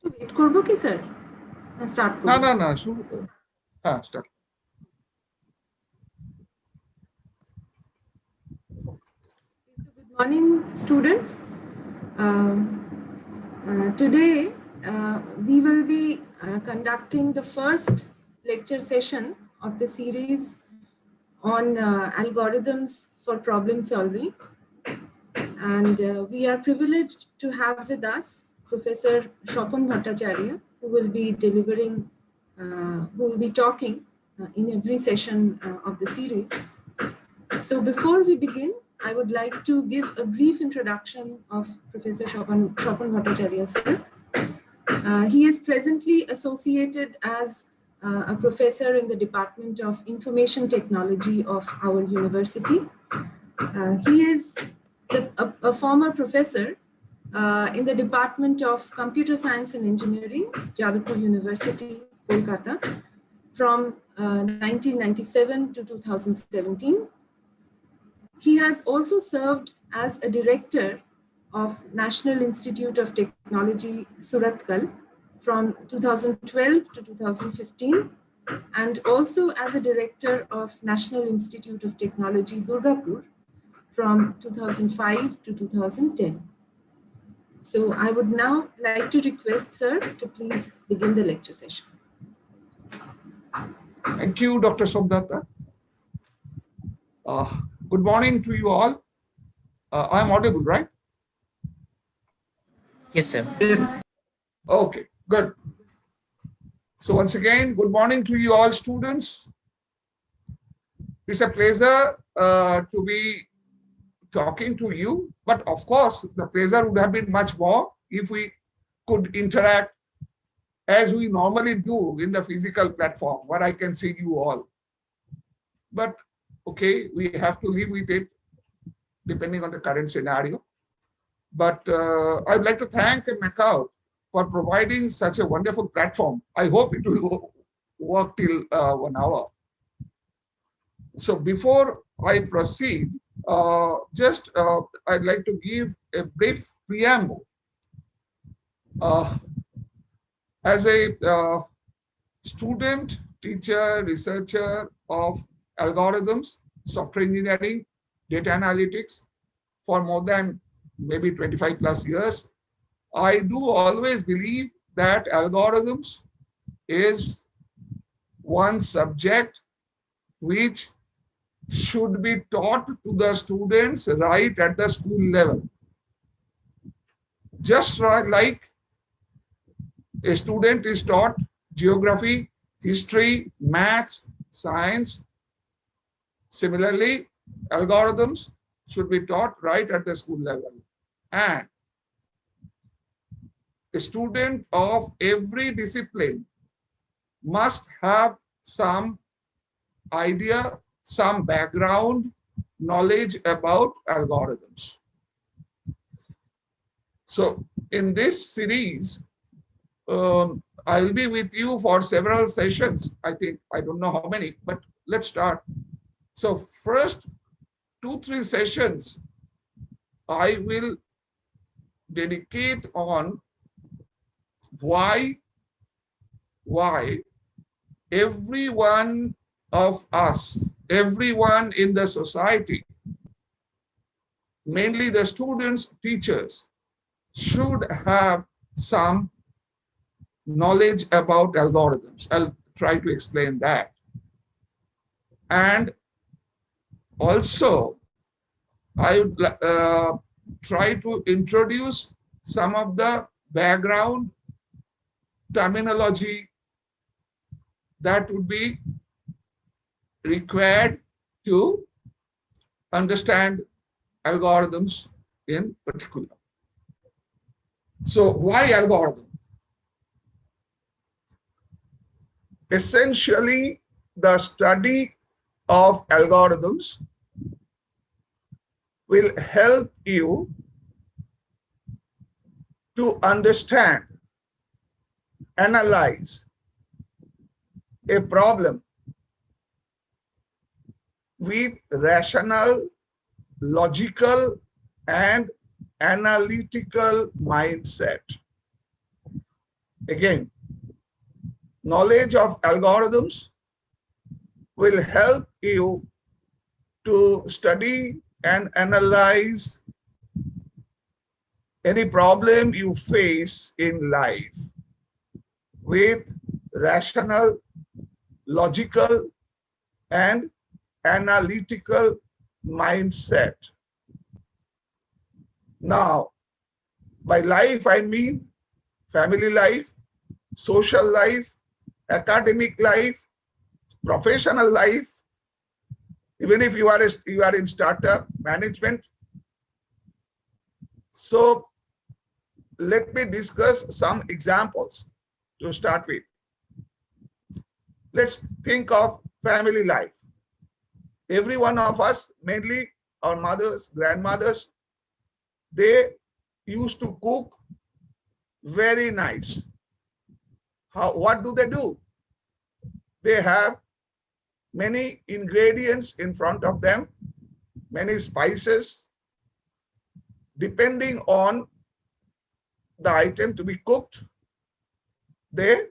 Wait করব কি sir? Start না করব? না না শুরু হ্যাঁ start. Good morning, students. Today we will be conducting the first lecture session of the series on algorithms for problem solving. And we are privileged to have with us Professor Shopan Bhattacharya, who will be delivering, who will be talking in every session of the series. So before we begin, I would like to give a brief introduction of Professor Shopan Bhattacharya, sir. He is presently associated as a professor in the Department of Information Technology of our university. He is a former professor in the Department of Computer Science and Engineering, Jadavpur University, Kolkata, from 1997 to 2017. He has also served as a director of National Institute of Technology, Surathkal, from 2012 to 2015, and also as a director of National Institute of Technology, Durgapur, from 2005 to 2010. So I would now like to request, sir, to please begin the lecture session. Thank you, Dr. Sobdata. Good morning to you all. I'm audible, right? Yes, sir. Yes. Okay, good. So once again, good morning to you all, students. It's a pleasure to be talking to you, but of course, the pleasure would have been much more if we could interact as we normally do in the physical platform, where I can see you all. But okay, we have to live with it depending on the current scenario. But I would like to thank MAKAUT for providing such a wonderful platform. I hope it will work till 1 hour. So before I proceed, I'd like to give a brief preamble. As a student, teacher, researcher of algorithms, software engineering, data analytics for more than maybe 25 plus years, I do always believe that algorithms is one subject which should be taught to the students right at the school level. Just like a student is taught geography, history, maths, science, similarly, algorithms should be taught right at the school level. And a student of every discipline must have some idea, some background knowledge about algorithms. So in this series, I'll be with you for several sessions. I don't know how many, but let's start. So first 2-3 sessions, I will dedicate on why every one of us, everyone in the society, mainly the students, teachers, should have some knowledge about algorithms. I'll try to explain that. And also, I would try to introduce some of the background terminology that would be required to understand algorithms in particular. So why algorithm? Essentially, the study of algorithms will help you to understand, analyze a problem with rational, logical, and analytical mindset. Again, knowledge of algorithms will help you to study and analyze any problem you face in life with rational, logical, and analytical mindset. Now, by life, I mean family life, social life, academic life, professional life, even if you are in startup management. So let me discuss some examples to start with. Let's think of family life. Every one of us, mainly our mothers, grandmothers, they used to cook very nice. What do? They have many ingredients in front of them, many spices. Depending on the item to be cooked, they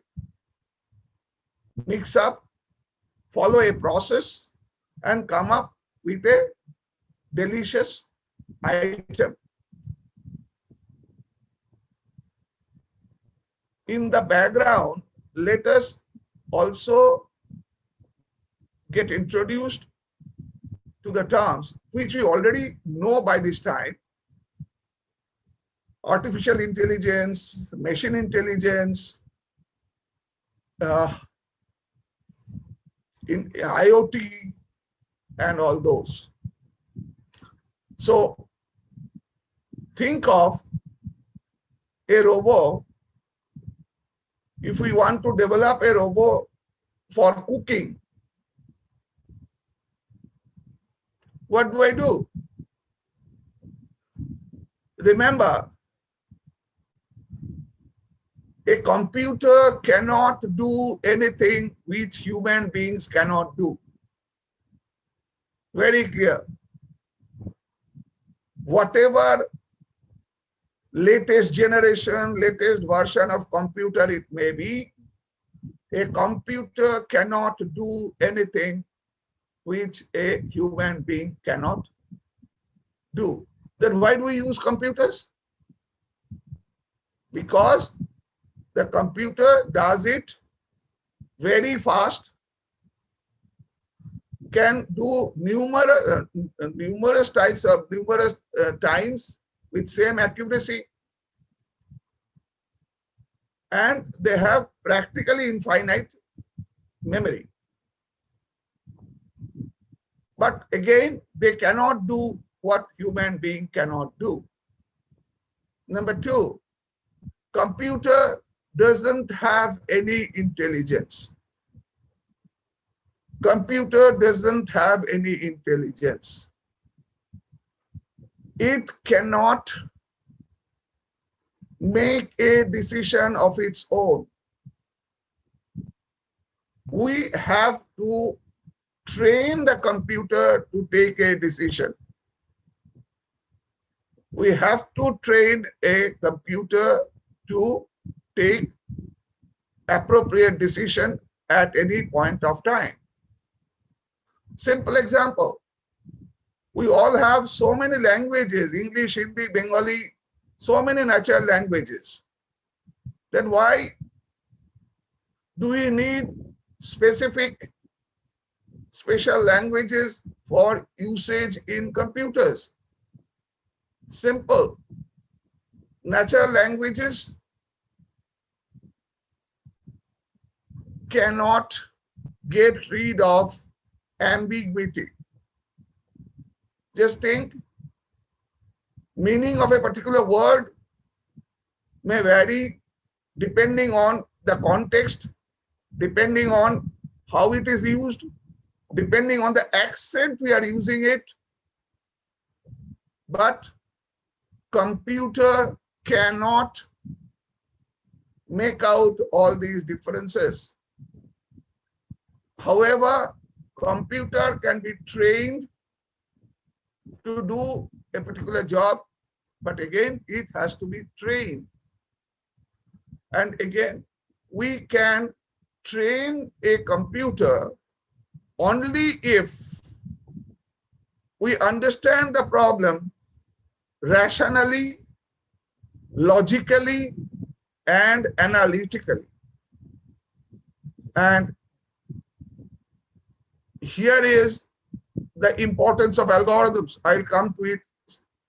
mix up, follow a process, and come up with a delicious item. In the background, let us also get introduced to the terms which we already know by this time: artificial intelligence, machine intelligence, in IoT, and all those. So think of a robot. If we want to develop a robot for cooking, what do? Remember, a computer cannot do anything which human beings cannot do. Very clear. Whatever latest generation, latest version of computer it may be, a computer cannot do anything which a human being cannot do. Then why do we use computers? Because the computer does it very fast, can do numerous times with same accuracy, and they have practically infinite memory. But again, they cannot do what human being cannot do. Number two, computer doesn't have any intelligence. Computer doesn't have any intelligence. It cannot make a decision of its own. We have to train the computer to take a decision. We have to train a computer to take appropriate decision at any point of time. Simple example. We all have so many languages: English, Hindi, Bengali, so many natural languages. Then why do we need special languages for usage in computers? Simple. Natural languages cannot get rid of ambiguity. Just think, meaning of a particular word may vary depending on the context, depending on how it is used, depending on the accent we are using it. But computer cannot make out all these differences. However, computer can be trained to do a particular job, but again, it has to be trained. And again, we can train a computer only if we understand the problem rationally, logically, and analytically. And here is the importance of algorithms. I'll come to it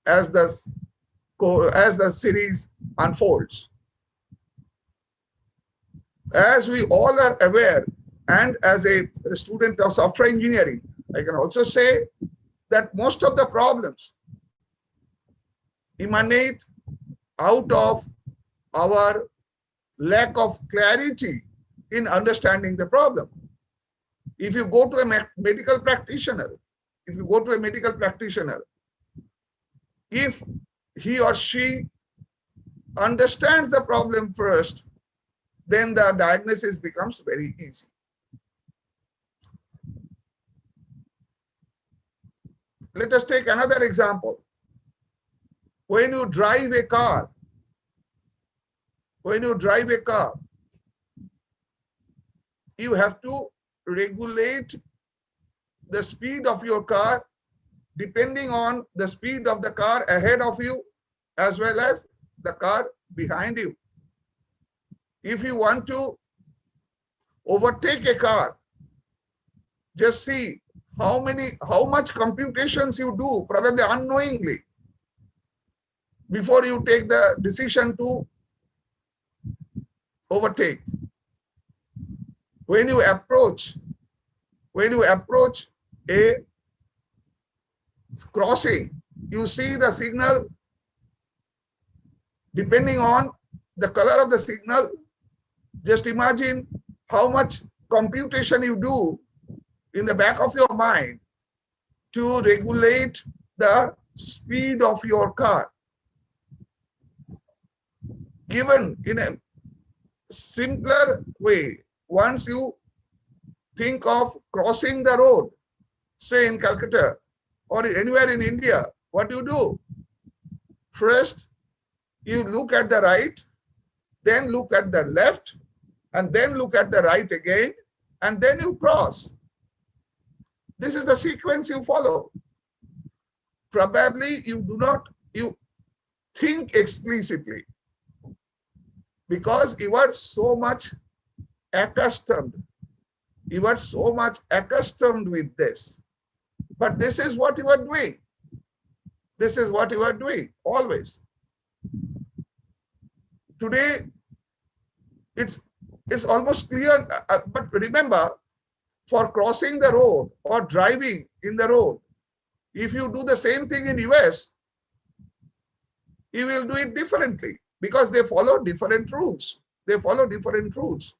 as the series unfolds. As we all are aware, and as a student of software engineering, I can also say that most of the problems emanate out of our lack of clarity in understanding the problem. If you go to a medical practitioner, if he or she understands the problem first, then the diagnosis becomes very easy. Let us take another example. When you drive a car, you have to regulate the speed of your car depending on the speed of the car ahead of you as well as the car behind you. If you want to overtake a car, just see how much computations you do, probably unknowingly, before you take the decision to overtake. When you approach a crossing, you see the signal. Depending on the color of the signal, just imagine how much computation you do in the back of your mind to regulate the speed of your car. Given in a simpler way, once you think of crossing the road, say in Calcutta or anywhere in India, what do? First, you look at the right, then look at the left, and then look at the right again, and then you cross. This is the sequence you follow. Probably you think explicitly because you are so much accustomed. You are so much accustomed with this. But this is what you are doing. This is what you are doing always. Today, it's almost clear. But remember, for crossing the road or driving in the road, if you do the same thing in US, you will do it differently because they follow different rules. They follow different rules.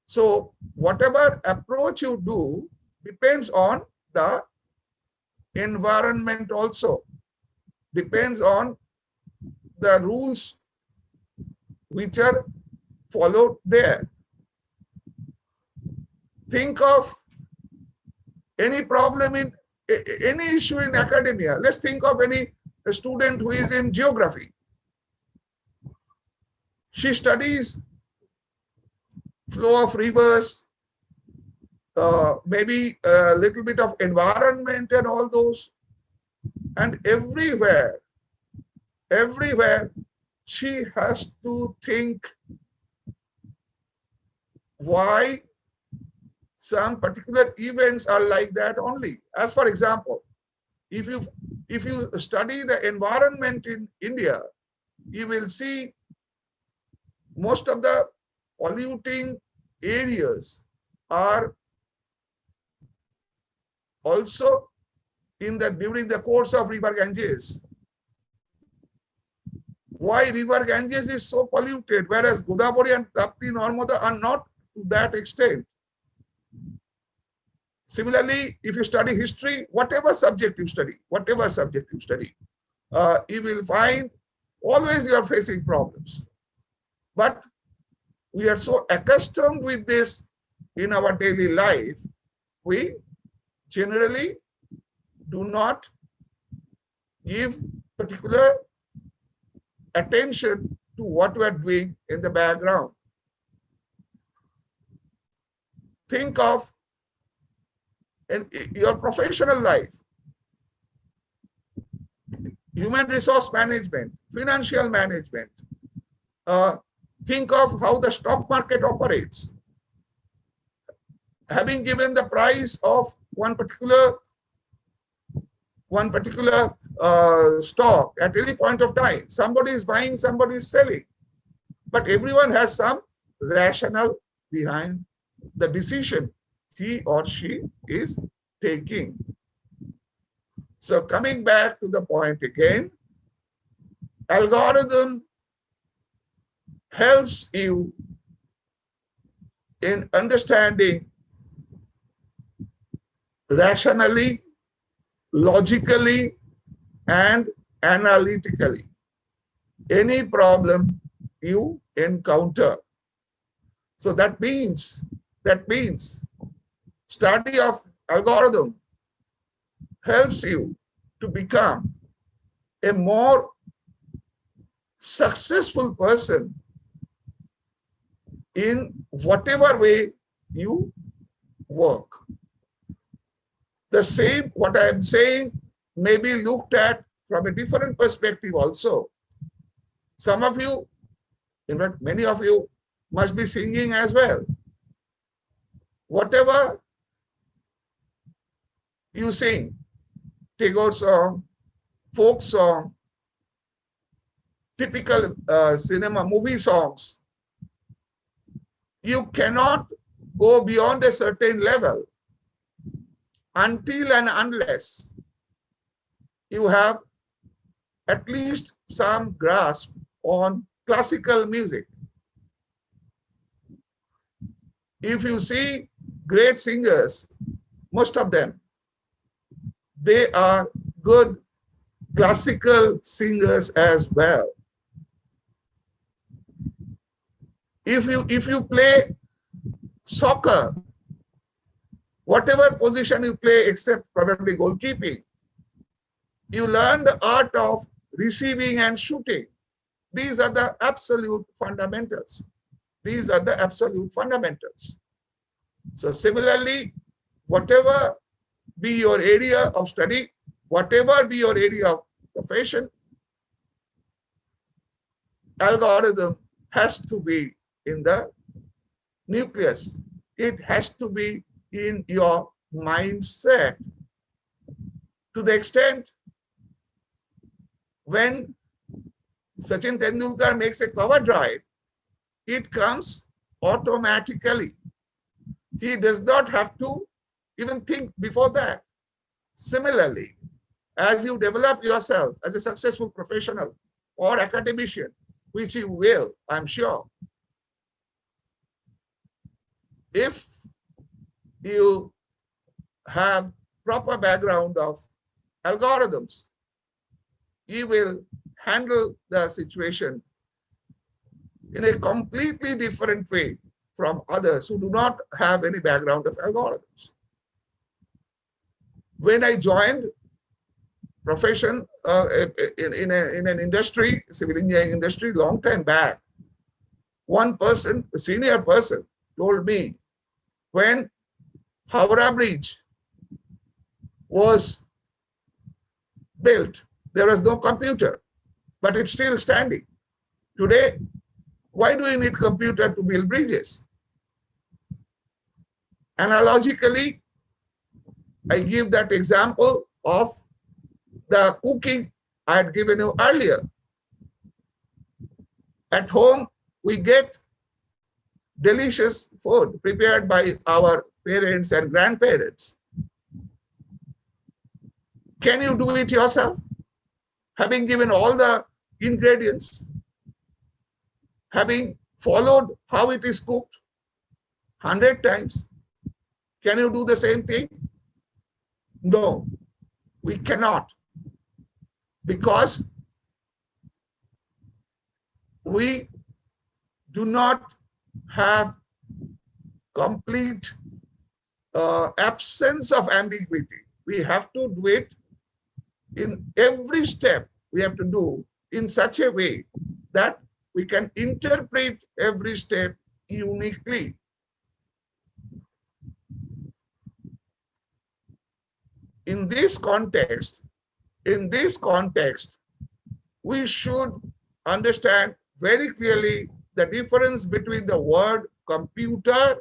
So whatever approach you do depends on the environment also, depends on the rules which are followed there. Think of any problem in any issue in academia. Let's think of any student who is in geography. She studies flow of rivers, maybe a little bit of environment and all those. And everywhere, she has to think why some particular events are like that only. As for example, if you study the environment in India, you will see most of the polluting areas are also during the course of river Ganges. Why river Ganges is so polluted, whereas Godavari and Tapti, Narmada are not to that extent. Similarly, if you study history, whatever subject you study, you will find always you are facing problems. But we are so accustomed with this in our daily life, we generally do not give particular attention to what we are doing in the background. Think of in your professional life, human resource management, financial management. Think of how the stock market operates. Having given the price of one particular stock at any point of time, somebody is buying, somebody is selling, but everyone has some rationale behind the decision he or she is taking. So coming back to the point again, algorithm helps you in understanding rationally, logically, and analytically any problem you encounter. So that means study of algorithm helps you to become a more successful person in whatever way you work. The same, what I am saying, may be looked at from a different perspective also. Some of you, in fact, many of you must be singing as well. Whatever you sing, Tagore song, folk song, typical cinema movie songs, you cannot go beyond a certain level until and unless you have at least some grasp on classical music. If you see great singers, most of them, they are good classical singers as well. If you play soccer, whatever position you play except probably goalkeeping, you learn the art of receiving and shooting. These are the absolute fundamentals. These are the absolute fundamentals. So similarly, whatever be your area of study, whatever be your area of profession, algorithm has to be in the nucleus. It has to be in your mindset, to the extent when Sachin Tendulkar makes a cover drive, it comes automatically. He does not have to even think before that. Similarly, as you develop yourself as a successful professional or academician, which you will, I'm sure, if you have proper background of algorithms, you will handle the situation in a completely different way from others who do not have any background of algorithms. When I joined profession in an industry, civil engineering industry, long time back, one person, a senior person, told me when Howrah Bridge was built, there was no computer, but it's still standing. Today, why do we need computer to build bridges? Analogically, I give that example of the cooking I had given you earlier. At home, we get delicious food prepared by our parents and grandparents. Can you do it yourself? Having given all the ingredients, having followed how it is cooked 100 times, can you do the same thing? No, we cannot, because we do not have complete absence of ambiguity. We have to do it in every step. We have to do in such a way that we can interpret every step uniquely. In this context, we should understand very clearly the difference between the word computer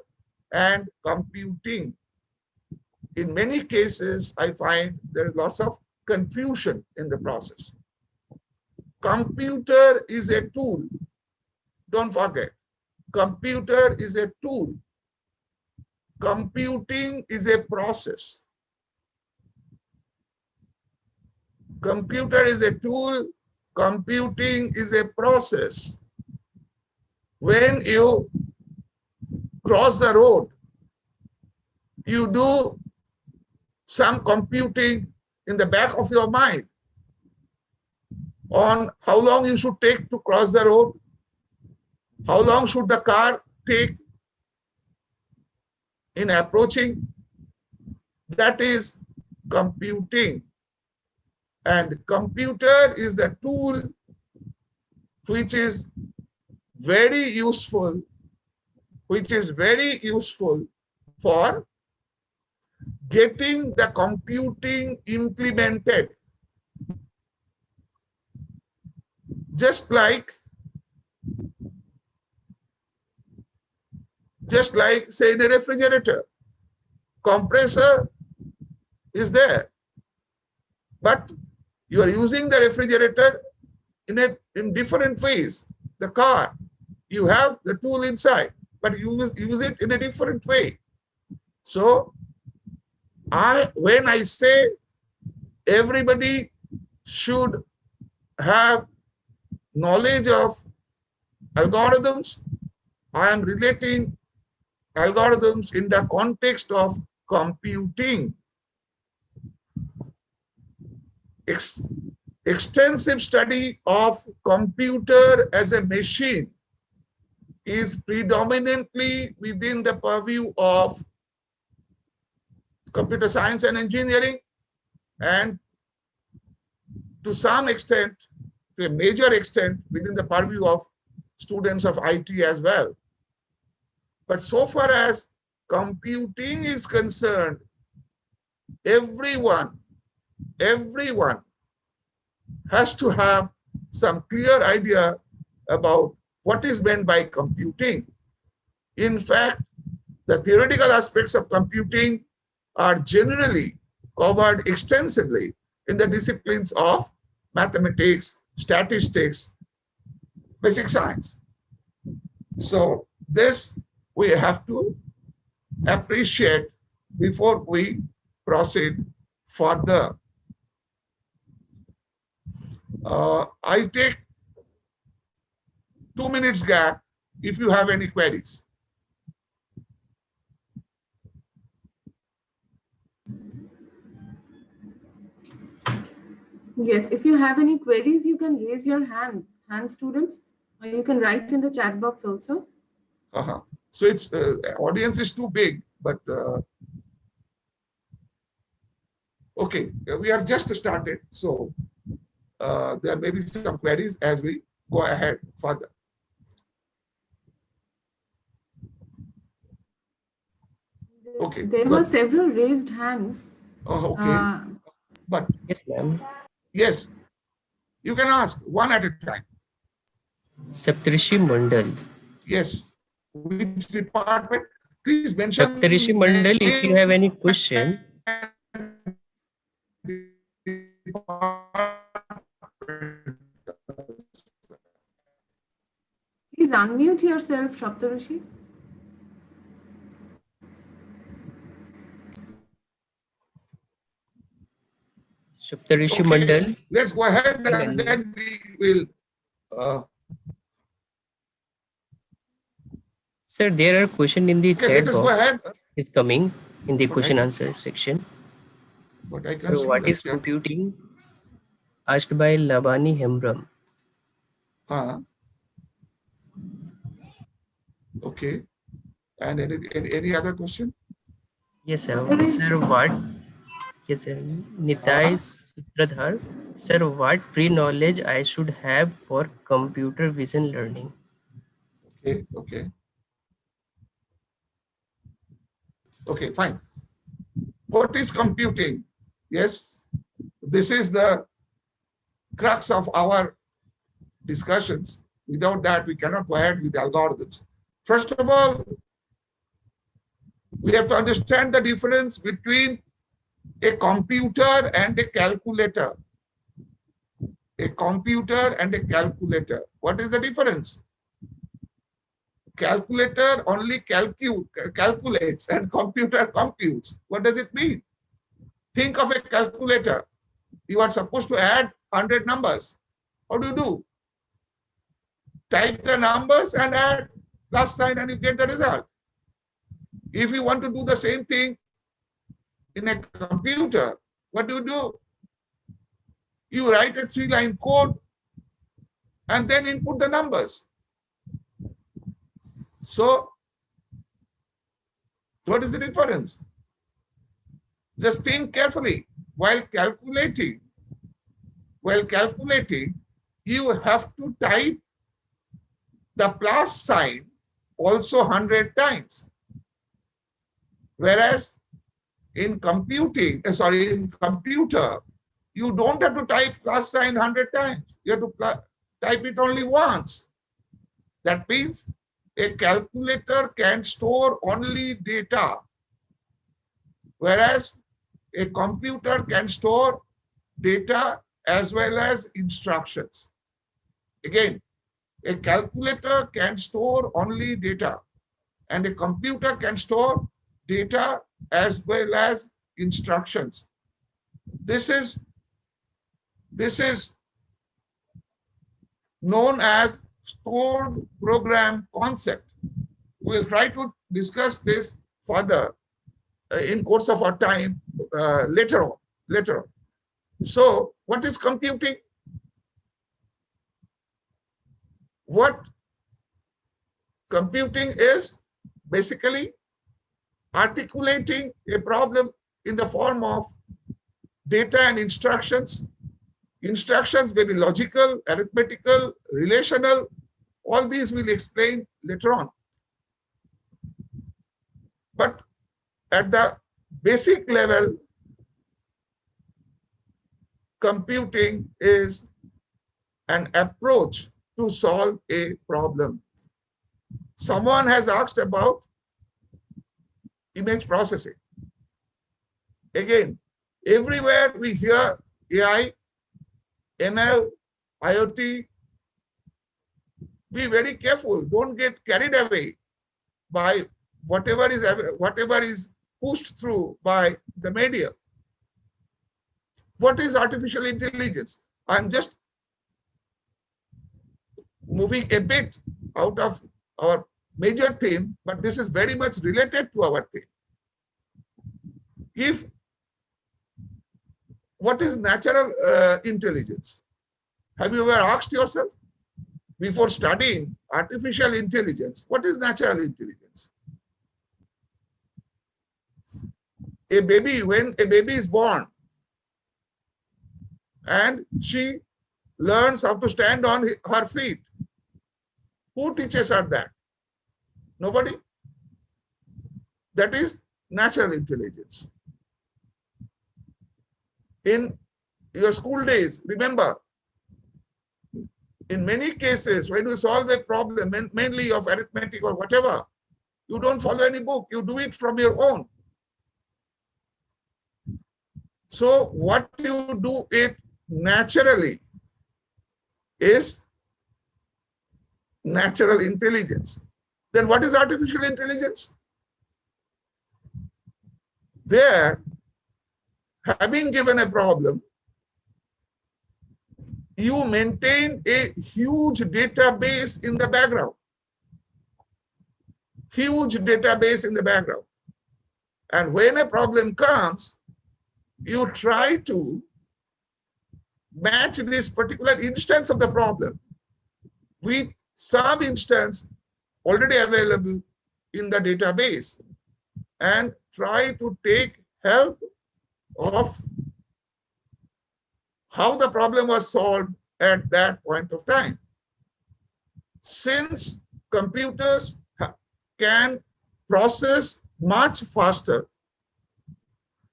and computing. In many cases, I find there is lots of confusion in the process. Computer is a tool. Don't forget, computer is a tool. Computing is a process. Computer is a tool. Computing is a process. When you cross the road, you do some computing in the back of your mind on how long you should take to cross the road, how long should the car take in approaching. That is computing. And computer is the tool which is very useful, for getting the computing implemented. Just like say in a refrigerator, compressor is there, but you are using the refrigerator in different ways. The car, you have the tool inside, but you use it in a different way. So when I say everybody should have knowledge of algorithms, I am relating algorithms in the context of computing. Extensive study of computer as a machine is predominantly within the purview of computer science and engineering, and to some extent, to a major extent, within the purview of students of IT as well. But so far as computing is concerned, everyone has to have some clear idea about what is meant by computing. In fact, the theoretical aspects of computing are generally covered extensively in the disciplines of mathematics, statistics, basic science. So this we have to appreciate before we proceed further. I take 2 minutes gap if you have any queries. Yes, if you have any queries, you can raise your hand, students, or you can write in the chat box also. So it's audience is too big, but okay, we have just started, so there may be some queries as we go ahead further. Okay. There were several raised hands. Okay. But yes, ma'am. Yes, you can ask one at a time. Saptarishi Mandal. Yes. Which department? Please mention. Saptarishi Mandal, if you have any question. Please unmute yourself, Saptarishi. Saptarishi Mandal. Let's go ahead and then we will. Sir, there are questions in the chat box. Go ahead. Is coming in the question answer section. So what is computing? Asked by Labani Hembram. Okay. And any other question? Yes, sir. Sir, what? Yes, sir. Nitai Sutradhar. Sir, what pre-knowledge I should have for computer vision learning? Okay. Okay, fine. What is computing? Yes, this is the crux of our discussions. Without that, we cannot go ahead with the algorithms. First of all, we have to understand the difference between a computer and a calculator. A computer and a calculator. What is the difference? Calculator only calculates and computer computes. What does it mean? Think of a calculator. You are supposed to add 100 numbers. How do? Type the numbers and add plus sign and you get the result. If you want to do the same thing in a computer, what do? You write a 3-line code and then input the numbers. So, what is the difference? Just think carefully. While calculating, you have to type the plus sign also 100 times. Whereas in computer, you don't have to type plus sign 100 times. You have to type it only once. That means a calculator can store only data, whereas a computer can store data as well as instructions. Again, a calculator can store only data, and a computer can store data as well as instructions. This is known as stored program concept. We'll try to discuss this further in course of our time later on. So, what is computing? What computing is basically articulating a problem in the form of data and instructions. Instructions may be logical, arithmetical, relational. All these we'll explain later on. But at the basic level, computing is an approach to solve a problem. Someone has asked about image processing. Again, everywhere we hear AI, ML, IoT. Be very careful. Don't get carried away by whatever is pushed through by the media. What is artificial intelligence? I'm just moving a bit out of our major theme, but this is very much related to our theme. What is natural intelligence? Have you ever asked yourself before studying artificial intelligence, what is natural intelligence? When a baby is born and she learns how to stand on her feet, who teaches her that? Nobody. That is natural intelligence. In your school days, remember, in many cases, when you solve a problem, mainly of arithmetic or whatever, you don't follow any book. You do it from your own. So what you do it naturally is natural intelligence. Then what is artificial intelligence? There, having given a problem, you maintain a huge database in the background. Huge database in the background. And when a problem comes, you try to match this particular instance of the problem with some instance already available in the database and try to take help of how the problem was solved at that point of time. Since computers can process much faster,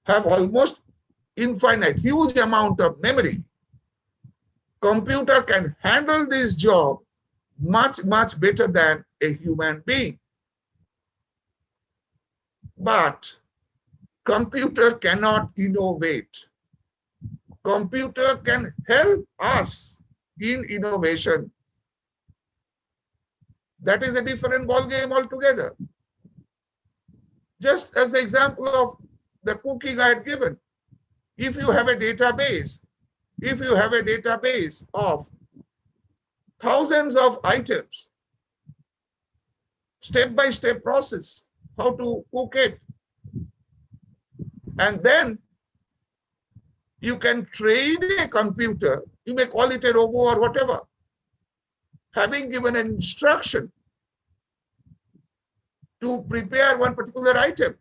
have almost infinite, huge amount of memory, computer can handle this job much, much better than a human being. But computer cannot innovate. Computer can help us in innovation. That is a different ball game altogether. Just as the example of the cooking I had given, if you have a database, of thousands of items, step-by-step process, how to cook it, and then you can train a computer, you may call it a robot or whatever, having given an instruction to prepare one particular item,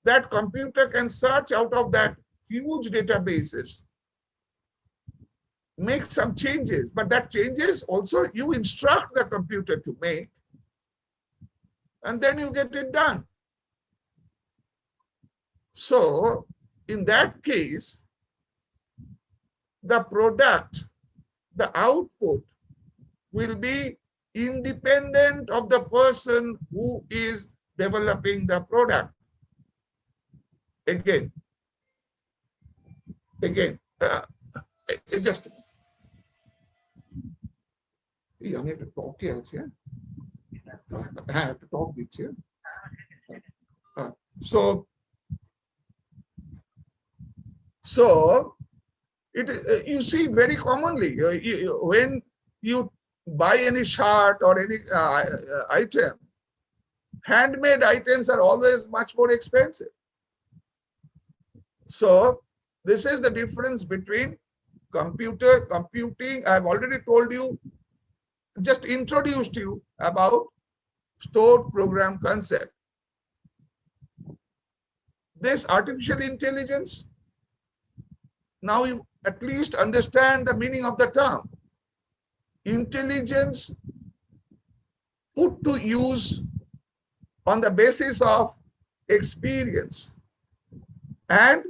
that computer can search out of that huge databases, make some changes, but that changes also you instruct the computer to make, and then you get it done. So in that case, the product, the output will be independent of the person who is developing the product. Again, just I have to talk here. I have to talk this here. So it you see very commonly when you buy any shirt or any item, handmade items are always much more expensive. So this is the difference between computing. I've already told you, just introduced you about stored program concept. This artificial intelligence, now you at least understand the meaning of the term. Intelligence put to use on the basis of experience. And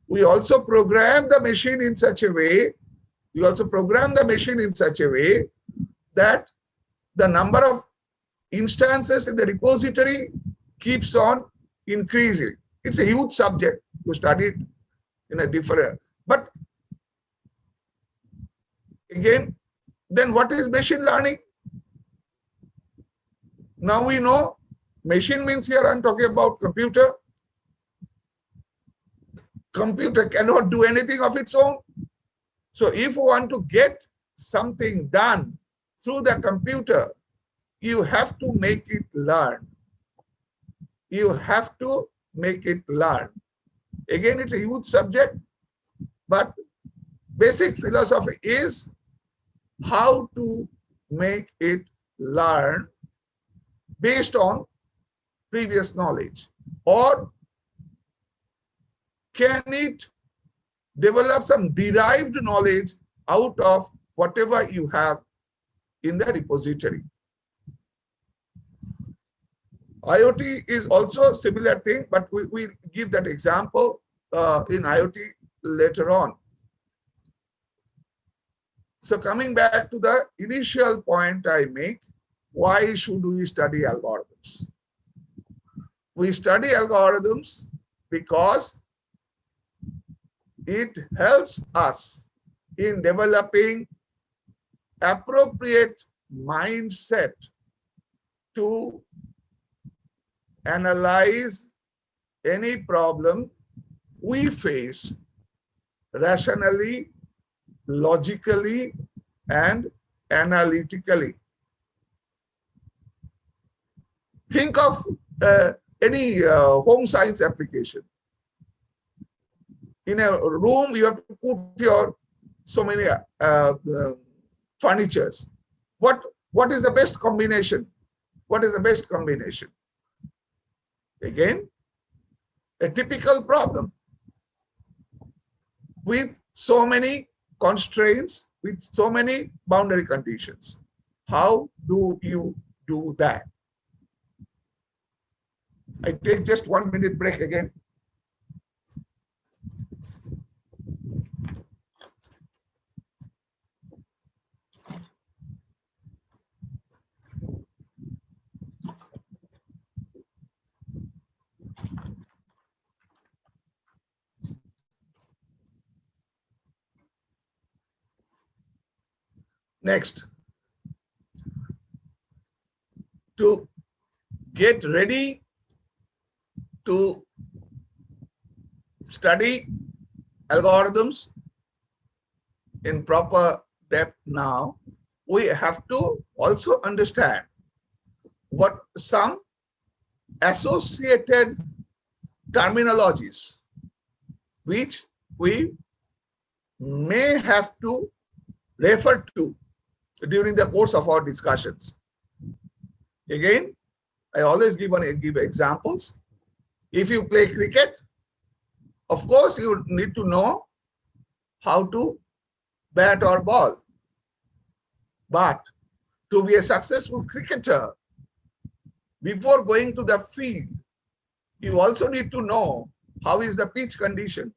we also program the machine in such a way, that the number of instances in the repository keeps on increasing. It's a huge subject to study it in a different, but again, then what is machine learning? Now we know machine means here I'm talking about computer. Computer cannot do anything of its own. So if you want to get something done through the computer, you have to make it learn. You have to make it learn. Again, it's a huge subject, but basic philosophy is how to make it learn based on previous knowledge, or can it develop some derived knowledge out of whatever you have in the repository. IoT is also a similar thing, but we will give that example in IoT later on. So coming back to the initial point I make, why should we study algorithms? We study algorithms because it helps us in developing appropriate mindset to analyze any problem we face rationally, logically, and analytically. Think of any home science application. In a room, you have to put your so many furnitures. What is the best combination? What is the best combination? Again, a typical problem with so many constraints with so many boundary conditions. How do you do that? I take just 1 minute break again. Next, to get ready to study algorithms in proper depth now, we have to also understand what some associated terminologies which we may have to refer to during the course of our discussions. Again, I always give examples. If you play cricket, of course you need to know how to bat or ball. But to be a successful cricketer, before going to the field, you also need to know how is the pitch condition,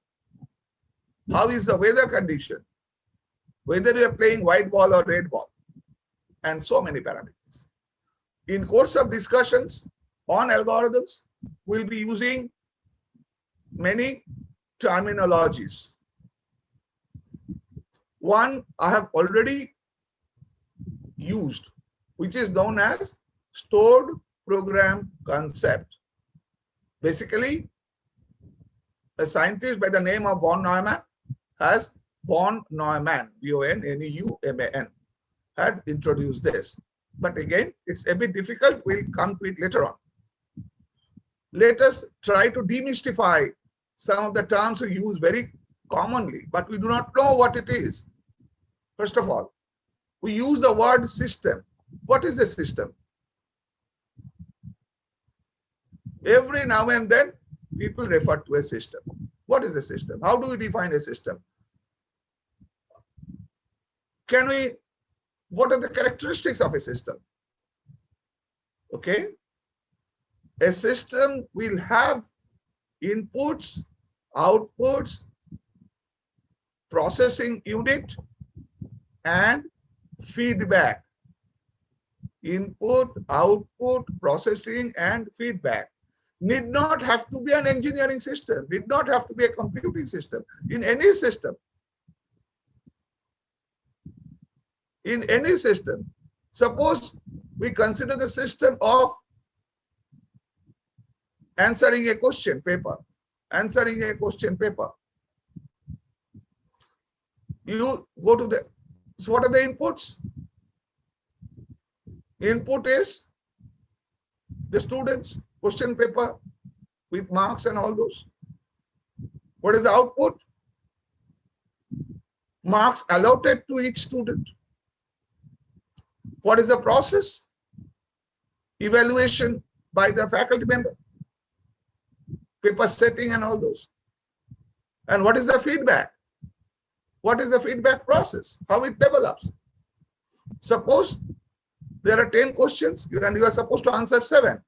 how is the weather condition, whether you are playing white ball or red ball, and so many parameters. In course of discussions on algorithms, we'll be using many terminologies. One I have already used, which is known as stored program concept. Basically, a scientist by the name of von Neumann has V-O-N-N-E-U-M-A-N, had introduced this. But again, it's a bit difficult. We'll come to it later on. Let us try to demystify some of the terms we use very commonly, but we do not know what it is. First of all, we use the word system. What is a system? Every now and then, people refer to a system. What is a system? How do we define a system? What are the characteristics of a system? Okay. A system will have inputs, outputs, processing unit, and feedback. Input, output, processing, and feedback. Need not have to be an engineering system, need not have to be a computing system. In any system, suppose we consider the system of answering a question paper. You go to so what are the inputs? Input is the students' question paper with marks and all those. What is the output? Marks allotted to each student. What is the process? Evaluation by the faculty member, paper setting and all those. And what is the feedback? What is the feedback process? How it develops? Suppose there are 10 questions and you are supposed to answer 7.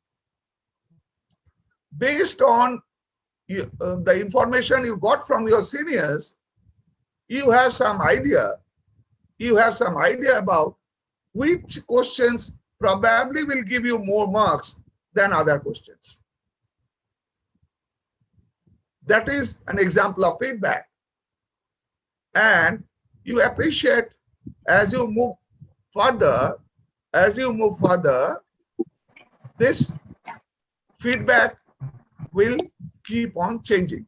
Based on the information you got from your seniors, you have some idea about which questions probably will give you more marks than other questions. That is an example of feedback. And you appreciate as you move further, this feedback will keep on changing.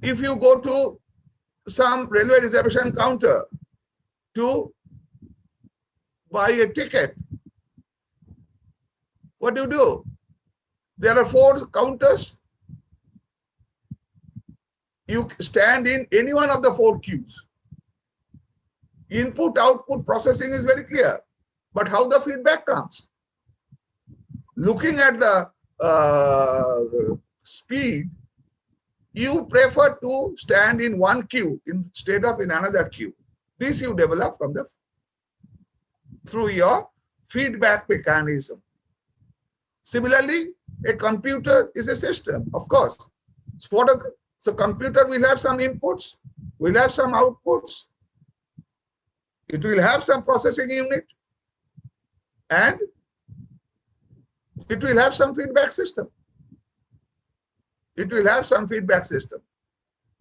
If you go to some railway reservation counter to buy a ticket, what do? There are 4 counters. You stand in any one of the 4 queues. Input, output, processing is very clear. But how the feedback comes? Looking at the speed, You prefer to stand in one queue instead of in another queue. This you develop through your feedback mechanism. Similarly, a computer is a system, of course. So computer will have some inputs, will have some outputs, it will have some processing unit, and it will have some feedback system. It will have some feedback system.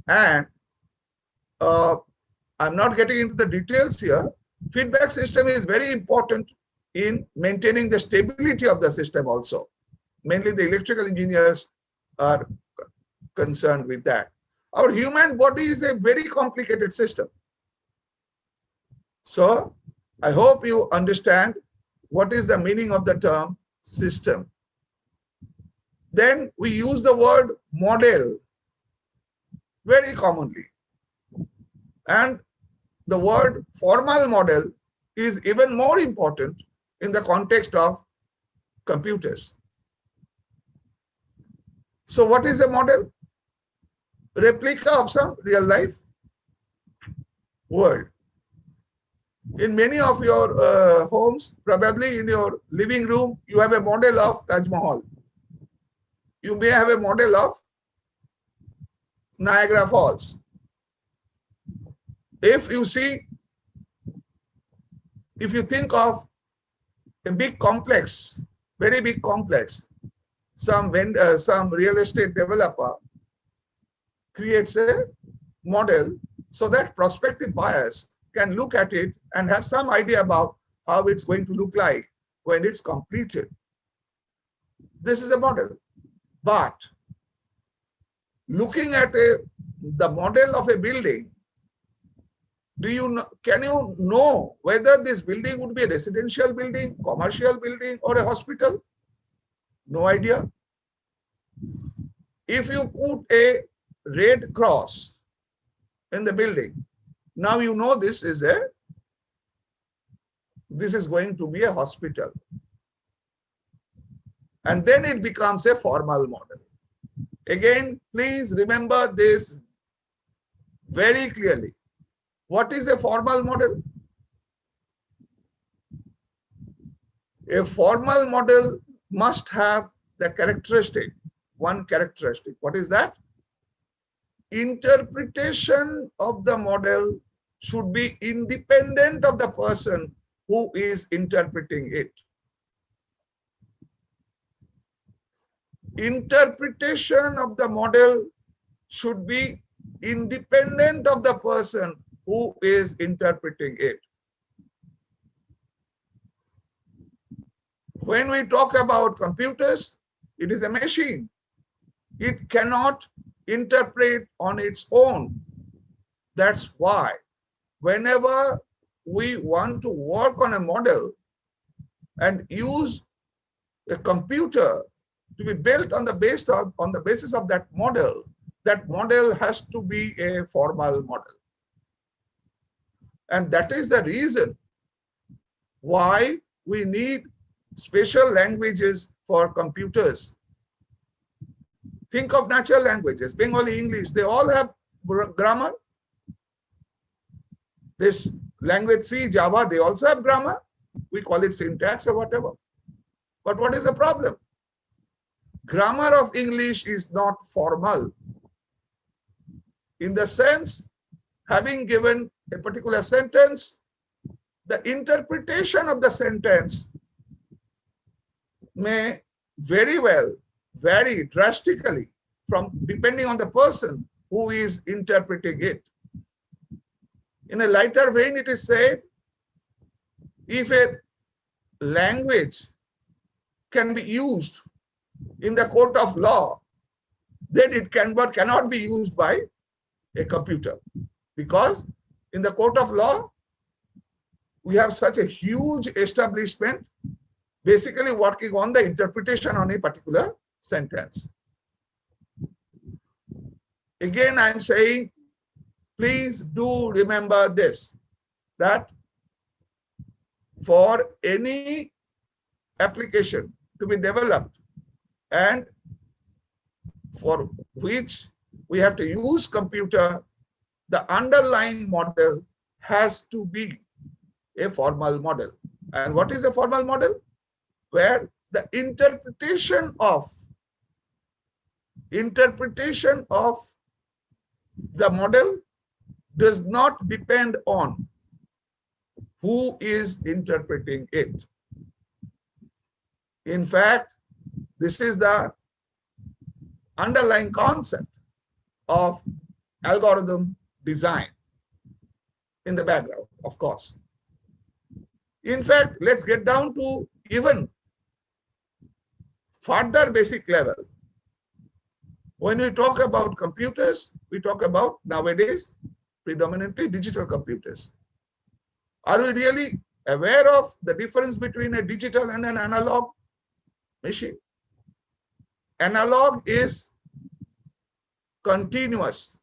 And I'm not getting into the details here. Feedback system is very important in maintaining the stability of the system also. Mainly the electrical engineers are concerned with that. Our human body is a very complicated system. So I hope you understand what is the meaning of the term system. Then we use the word model very commonly. And the word formal model is even more important in the context of computers. So what is a model? Replica of some real life world. In many of your homes, probably in your living room, you have a model of Taj Mahal. You may have a model of Niagara Falls. If you think of a big complex, very big complex, some real estate developer creates a model so that prospective buyers can look at it and have some idea about how it's going to look like when it's completed. This is a model. But looking at the model of a building, can you know whether this building would be a residential building, commercial building, or a hospital? No idea. If you put a red cross in the building, now you know this is going to be a hospital. And then it becomes a formal model. Again, please remember this very clearly. What is a formal model? A formal model must have the characteristic, one characteristic. What is that? Interpretation of the model should be independent of the person who is interpreting it. Interpretation of the model should be independent of the person who is interpreting it. When we talk about computers, it is a machine. It cannot interpret on its own. That's why whenever we want to work on a model and use a computer to be built on the basis of that model has to be a formal model. And that is the reason why we need special languages for computers. Think of natural languages, Bengali, English, they all have grammar. This language C, Java, they also have grammar. We call it syntax or whatever. But what is the problem? Grammar of English is not formal. In the sense, having given a particular sentence, the interpretation of the sentence may very well vary drastically depending on the person who is interpreting it. In a lighter vein, it is said, if a language can be used in the court of law, then it cannot be used by a computer. Because in the court of law, we have such a huge establishment basically working on the interpretation on a particular sentence. Again, I'm saying, please do remember this, that for any application to be developed and for which we have to use computer, the underlying model has to be a formal model. And what is a formal model? Where the interpretation of the model does not depend on who is interpreting it. In fact, this is the underlying concept of algorithm design in the background, of course. In fact, let's get down to even further basic level. When we talk about computers, we talk about nowadays predominantly digital computers. Are we really aware of the difference between a digital and an analog machine? Analog is continuous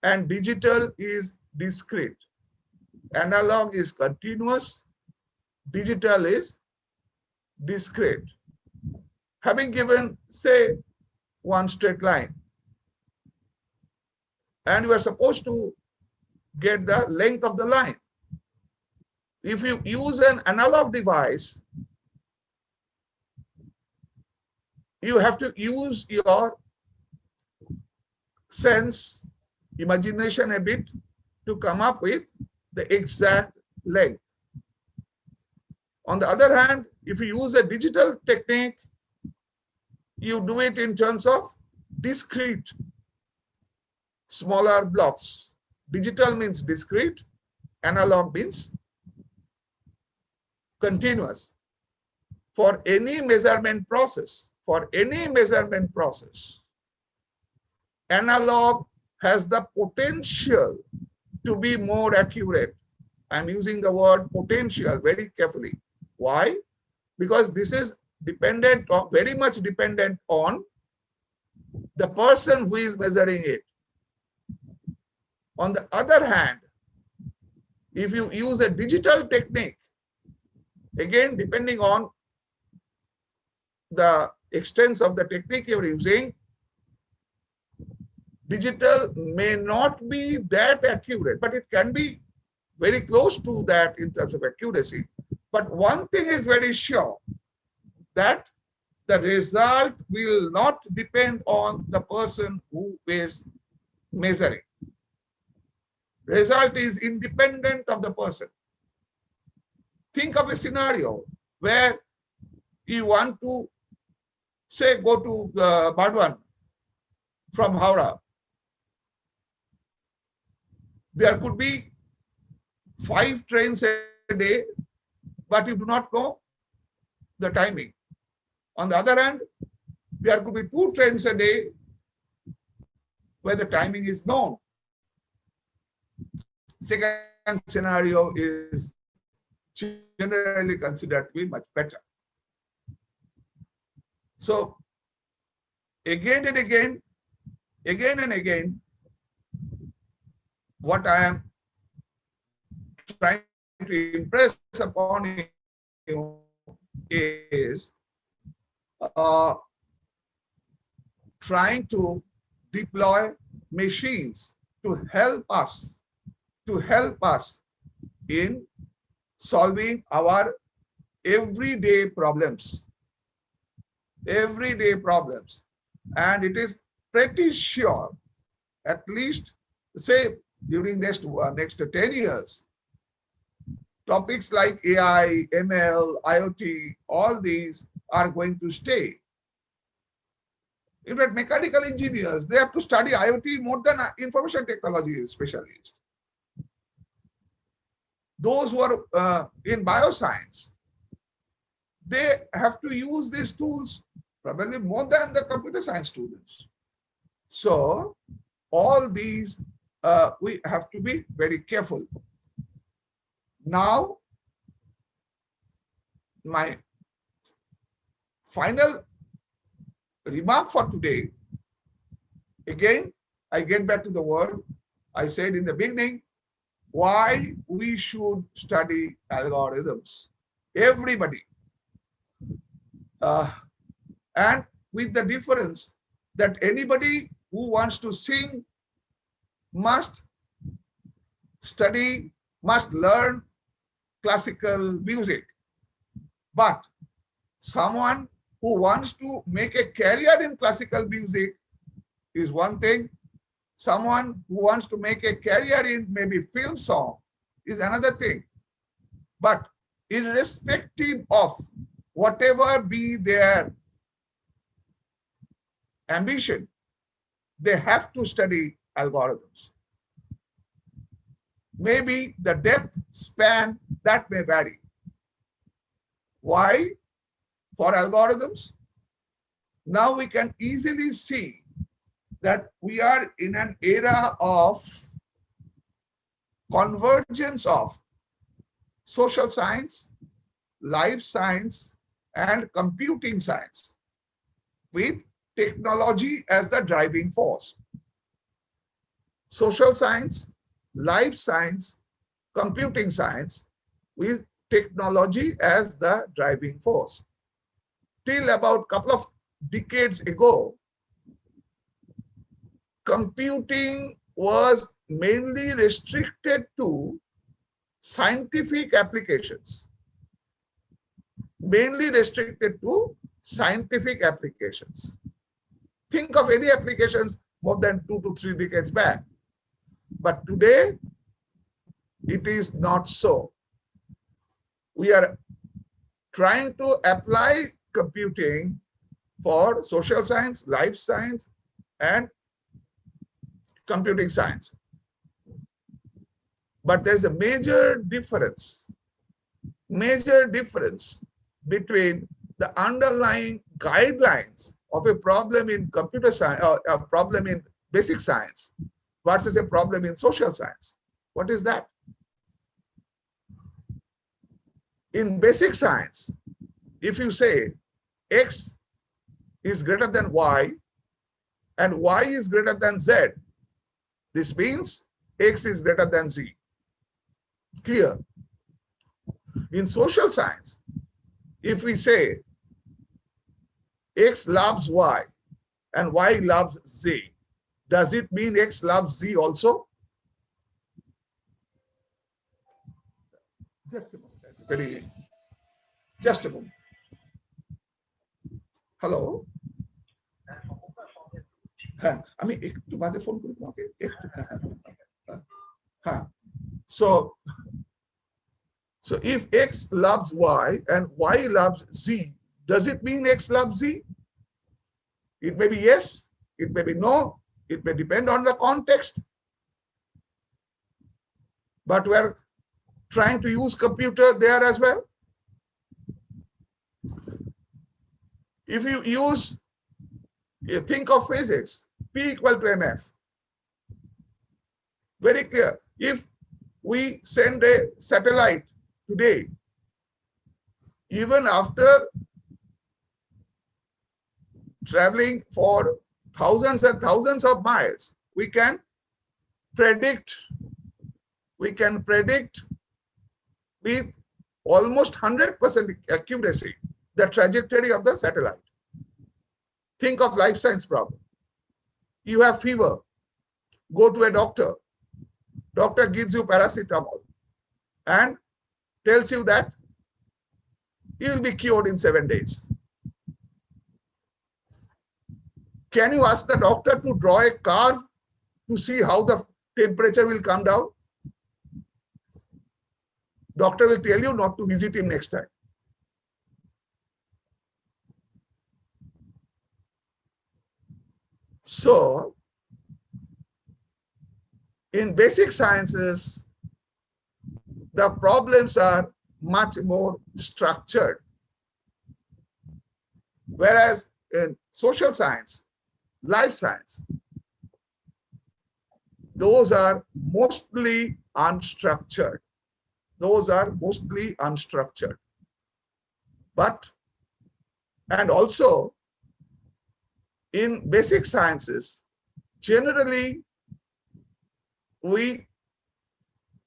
and digital is discrete. Analog is continuous, digital is discrete. Having given, say, one straight line, and you are supposed to get the length of the line. If you use an analog device, you have to use your sense, imagination a bit to come up with the exact length. On the other hand, if you use a digital technique, you do it in terms of discrete, smaller blocks. Digital means discrete, analog means continuous. For any measurement process, analog has the potential to be more accurate. I'm using the word potential very carefully. Why? Because this is dependent on, very much dependent on the person who is measuring it. On the other hand, if you use a digital technique, again, depending on the extent of the technique you're using, digital may not be that accurate, but it can be very close to that in terms of accuracy. But one thing is very sure, that the result will not depend on the person who is measuring. Result is independent of the person. Think of a scenario where you want to, say, go to Bardwan from Howrah. There could be 5 trains a day, but you do not know the timing. On the other hand, there could be 2 trains a day where the timing is known. Second scenario is generally considered to be much better. So again and again, what I am trying to impress upon you is trying to deploy machines to help us in solving our everyday problems. And it is pretty sure, at least say during next 10 years, topics like AI, ML, IoT, all these are going to stay. In fact, mechanical engineers, they have to study IoT more than information technology specialists. Those who are in bioscience, they have to use these tools probably more than the computer science students. So all these, we have to be very careful. Now, my final remark for today, again, I get back to the word I said in the beginning, why we should study algorithms. Everybody. And with the difference that anybody who wants to sing must study, must learn classical music. But someone who wants to make a career in classical music is one thing. Someone who wants to make a career in maybe film song is another thing. But irrespective of whatever be their ambition, they have to study algorithms. Maybe the depth span that may vary. Why? For algorithms, now we can easily see that we are in an era of convergence of social science, life science, and computing science with technology as the driving force. Social science, life science, computing science with technology as the driving force. Till about a couple of decades ago, computing was mainly restricted to scientific applications. Mainly restricted to scientific applications. Think of any applications more than 2 to 3 decades back. But today, it is not so. We are trying to apply computing for social science, life science, and computing science. But there's a major difference between the underlying guidelines of a problem in computer science or a problem in basic science versus a problem in social science. What is that? In basic science, if you say X is greater than Y and Y is greater than Z, this means X is greater than Z. Clear? In social science, if we say X loves Y and Y loves Z, does it mean X loves Z also? Just a moment. Just a moment. Hello? আমি একটু বাদে phone করি তোমাকে একটু so if X loves Y and Y loves Z, does it mean X loves Z? It may be yes, it may be no, it may depend on the context. But we are trying to use computer there as well. If you think of physics, P equal to mf. Very clear. If we send a satellite today, even after traveling for thousands and thousands of miles, we can predict with almost 100% accuracy the trajectory of the satellite. Think of life science problem. You have fever, go to a doctor. Doctor gives you paracetamol and tells you that you will be cured in 7 days. Can you ask the doctor to draw a curve to see how the temperature will come down? Doctor will tell you not to visit him next time. So, in basic sciences, the problems are much more structured. Whereas in social science, life science, those are mostly unstructured. And also, in basic sciences, generally, we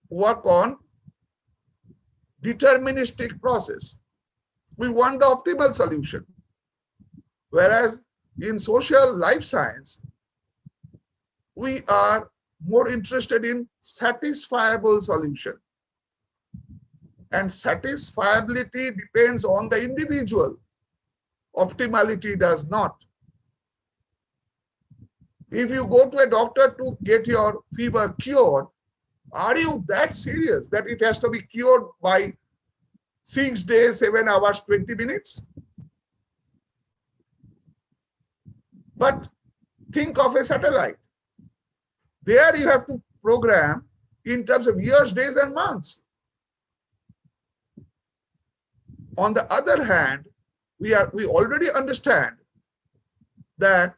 work on deterministic process. We want the optimal solution. Whereas in social life science, we are more interested in satisfiable solution. And satisfiability depends on the individual. Optimality does not. If you go to a doctor to get your fever cured, are you that serious that it has to be cured by 6 days, 7 hours, 20 minutes? But think of a satellite. There you have to program in terms of years, days, and months. On the other hand, we already understand that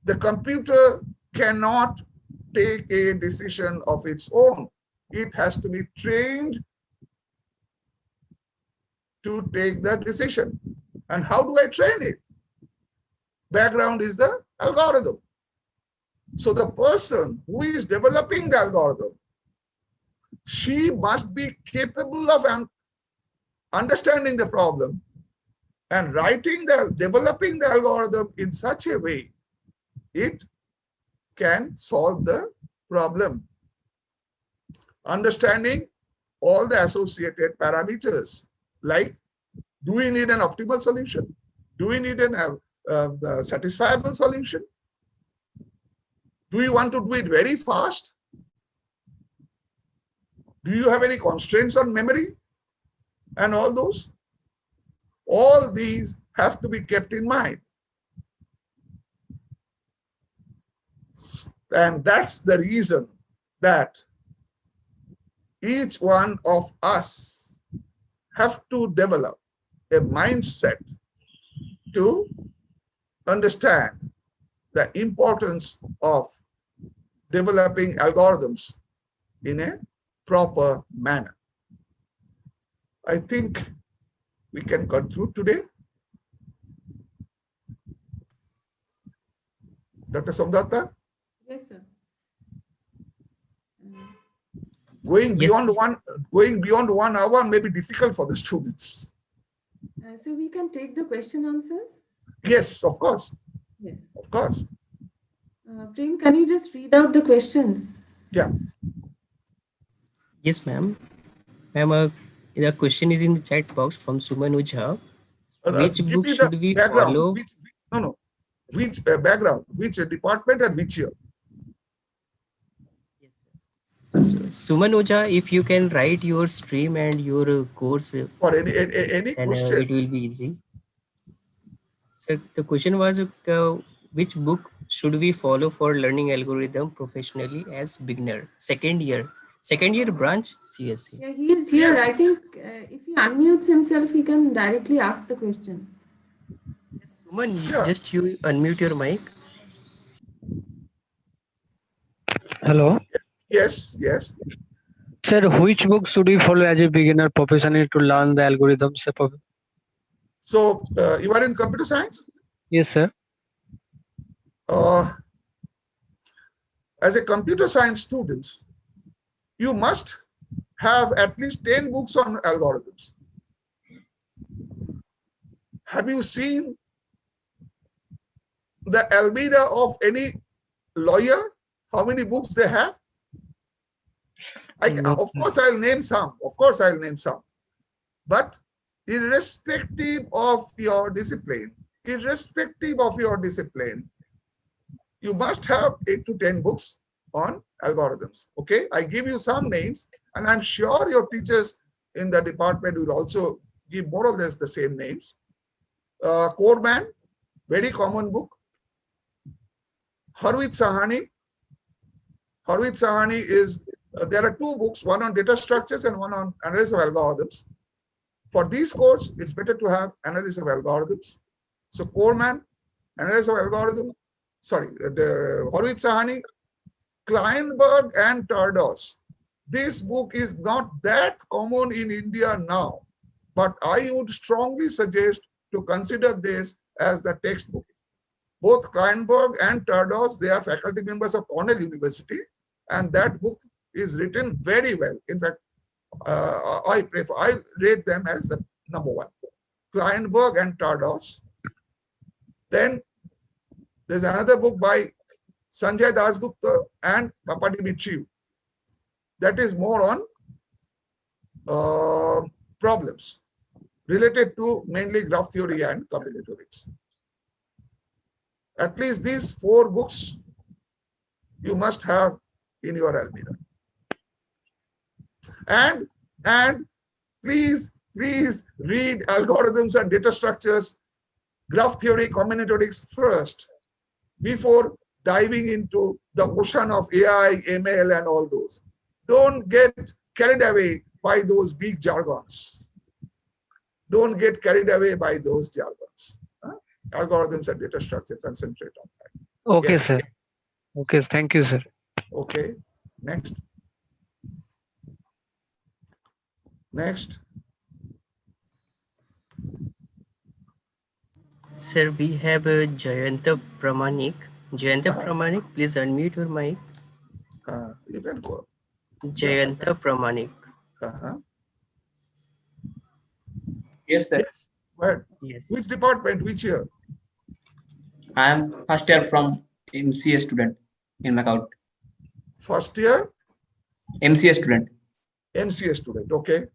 the computer cannot take a decision of its own. It has to be trained to take that decision. And how do I train it? Background is the algorithm. So the person who is developing the algorithm, she must be capable of understanding the problem and developing the algorithm in such a way it can solve the problem. Understanding all the associated parameters, like, do we need an optimal solution? Do we need a satisfiable solution? Do you want to do it very fast? Do you have any constraints on memory? And all those? All these have to be kept in mind. And that's the reason that each one of us have to develop a mindset to understand the importance of developing algorithms in a proper manner. I think we can conclude today. Dr. Somdatta? Yes, sir. Going Yes. beyond 1 hour may be difficult for the students. So we can take the question answers? Yes, of course. Yes. Of course. Prem, can you just read out the questions? Yeah. Yes, ma'am. Ma'am, the question is in the chat box from Suman Ujha. Which Give book me the should we background. follow? Which background, which department and which year? Yes, sir. So, Suman Ujha, if you can write your stream and your course, For any then question. it will be easy. So the question was, which book should we follow for learning algorithm professionally as beginner? Second year branch CSC. Yeah, he is here. Yes. I think if he unmutes himself, he can directly ask the question. Suman, Yeah. just you unmute your mic. Hello. Yes, yes. Sir, which book should we follow as a beginner professionally to learn the algorithms? So you are in computer science? Yes, sir. As a computer science student, you must have at least 10 books on algorithms. Have you seen the almeida of any lawyer? How many books they have? Of course, I'll name some. Of course, I'll name some. But irrespective of your discipline, you must have 8 to 10 books on algorithms. Okay, I give you some names, and I'm sure your teachers in the department will also give more or less the same names. Coreman, very common book. Harvit Sahani is, there are 2 books, one on data structures and one on analysis of algorithms. For this course, it's better to have analysis of algorithms. So Coreman, analysis of algorithm, Harvit Sahani, Kleinberg and Tardos. This book is not that common in India now, but I would strongly suggest to consider this as the textbook. Both Kleinberg and Tardos, they are faculty members of Cornell University, and that book is written very well. In fact, I rate them as the number 1. Kleinberg and Tardos. Then there's another book by Sanjay Dasgupta and Papadimitriou. That is more on problems related to mainly graph theory and combinatorics. At least these 4 books you must have in your almirah. And please read algorithms and data structures, graph theory, combinatorics first before diving into the ocean of AI, ML, and all those. Don't get carried away by those big jargons. Don't get carried away by those jargons. Algorithms and data structure, concentrate on that. Okay, Yes. sir. Okay, thank you, sir. Okay, next. Next. Sir, we have Jayanta Pramanik. Jayanta Pramanik, please unmute your mic. You can go. Jayanta Pramanik. Yes, sir. Yes. Where? Yes. Which department? Which year? I am first year from MCA student in MAKAUT. First year? MCA student. MCA student. Okay.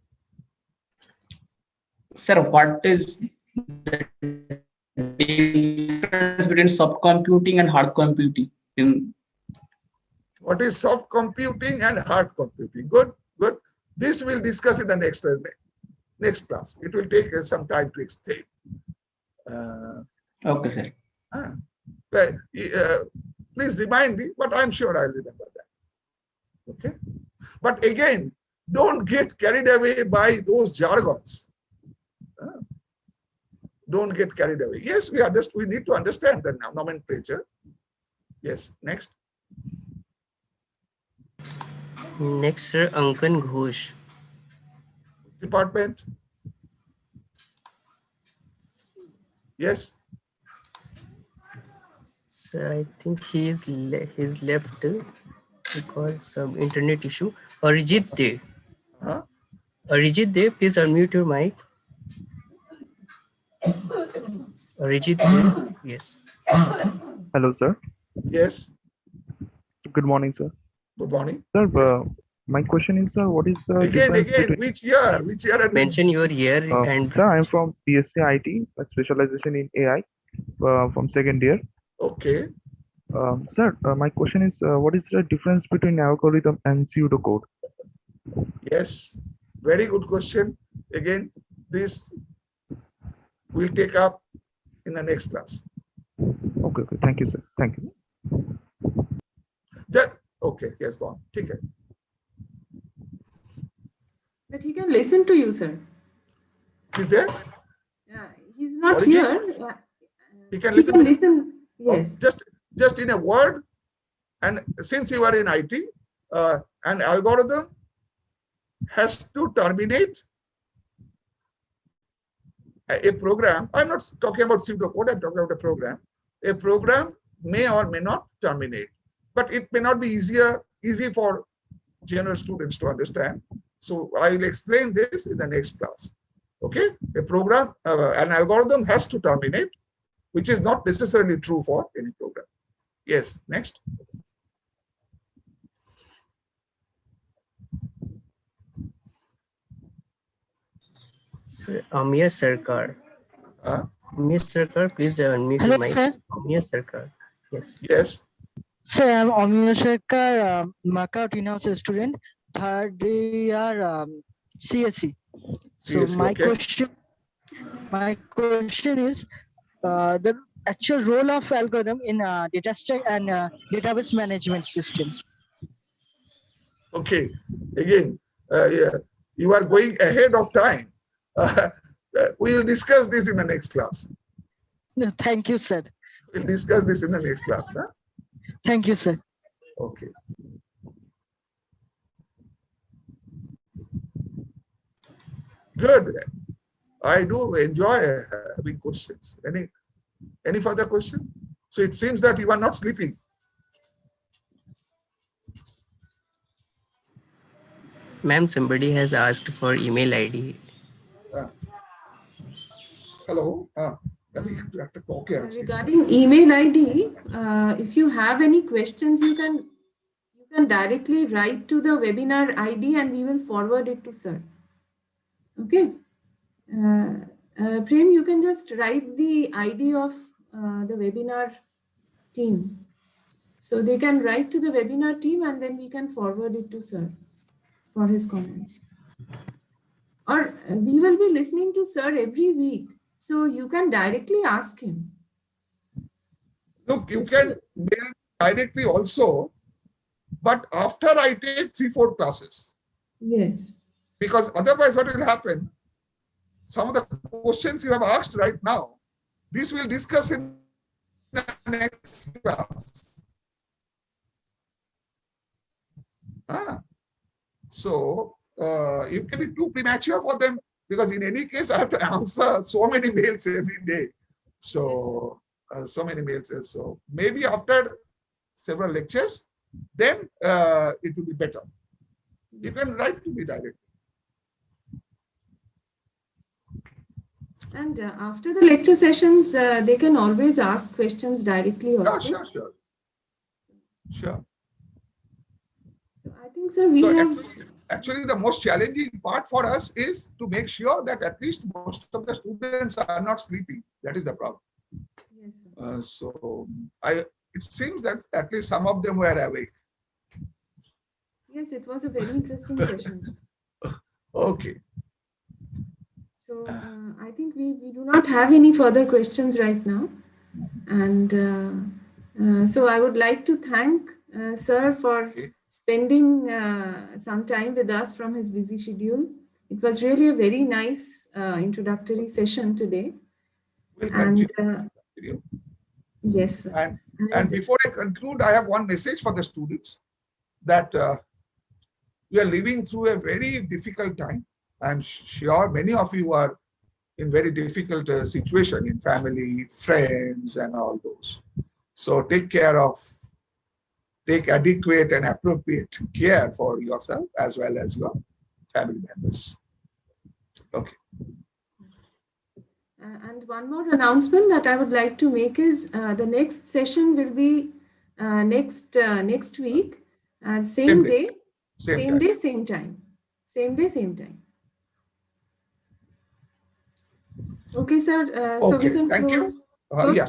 Sir, what is the difference between soft computing and hard computing? What is soft computing and hard computing? Good, good. This we'll discuss in the next class. It will take some time to explain. Okay, sir. Please remind me, but I'm sure I'll remember that. Okay. But again, don't get carried away by those jargons. Don't get carried away. Yes, we need to understand the nomenclature. Yes. Next. Next, sir, Ankan Ghosh. Department. Yes. So I think he's left because some internet issue. Arijit De. Arijit De, please unmute your mic. Arijit De, yes. Hello, sir. Yes. Good morning, sir. Good morning. Sir, Yes. my question is, sir, what is the Again, difference between... which year? Which year? And Mention which? your year and Sir, I'm from BSc IT, a specialization in AI, from second year. Okay. Sir, my question is, what is the difference between algorithm and pseudocode? Yes. Very good question. Again, this we'll take up in the next class. Okay, okay. Thank you, sir. Thank you. Okay, yes, go on. Take it. But he can listen to you, sir. Is there? Yeah, he's not Arijit? here. He can He listen. can listen. Yes. Just in a word, and since you are in IT, an algorithm has to terminate a program. I'm not talking about pseudocode, I'm talking about a program. A program may or may not terminate, but it may not be easy for general students to understand. So I will explain this in the next class. Okay, a program, an algorithm has to terminate, which is not necessarily true for any program. Yes, next. Sir, Amir Sarkar. Amir Sarkar, please unmute Hello, your mic. sir. Amir Sarkar. Yes. Yes. Sir, I'm Amir Sarkar, MAKAUT in-house student, third year CSE. So CSE, my okay. question is the actual role of algorithm in data structure and database management system. Okay, again, yeah, you are going ahead of time. We will discuss this in the next class. Thank you, sir. We'll discuss this in the next class. Huh? Thank you, sir. Okay. Good. I do enjoy having questions. Any further question? So it seems that you are not sleeping. Ma'am, somebody has asked for email ID. Hello. Regarding email ID, if you have any questions, you can directly write to the webinar ID and we will forward it to sir. Okay. Prem, you can just write the ID of the webinar team. So they can write to the webinar team and then we can forward it to sir for his comments. Or we will be listening to sir every week. So you can directly ask him. Look, you can mail directly also, but after I take 3-4 classes. Yes. Because otherwise what will happen, some of the questions you have asked right now, this we'll discuss in the next class. So it can be too premature for them, because in any case I have to answer so many mails every day. So so many mails. So maybe after several lectures, then it will be better. You can write to me directly. And after the lecture sessions, they can always ask questions directly also. Sure. So I think, sir, we have... Actually, the most challenging part for us is to make sure that at least most of the students are not sleeping. That is the problem. Yes, sir. So it seems that at least some of them were awake. Yes, it was a very interesting session. Okay. So I think we do not have any further questions right now. And so I would like to thank sir for spending some time with us from his busy schedule. It was really a very nice introductory session today. We'll continue. Yes, sir. And before I conclude, I have one message for the students, that we are living through a very difficult time. I'm sure many of you are in very difficult situation in family, friends, and all those. So take adequate and appropriate care for yourself as well as your family members. Okay. And one more announcement that I would like to make is the next session will be next week, same day, same time. Okay, sir. So we can close. Yeah.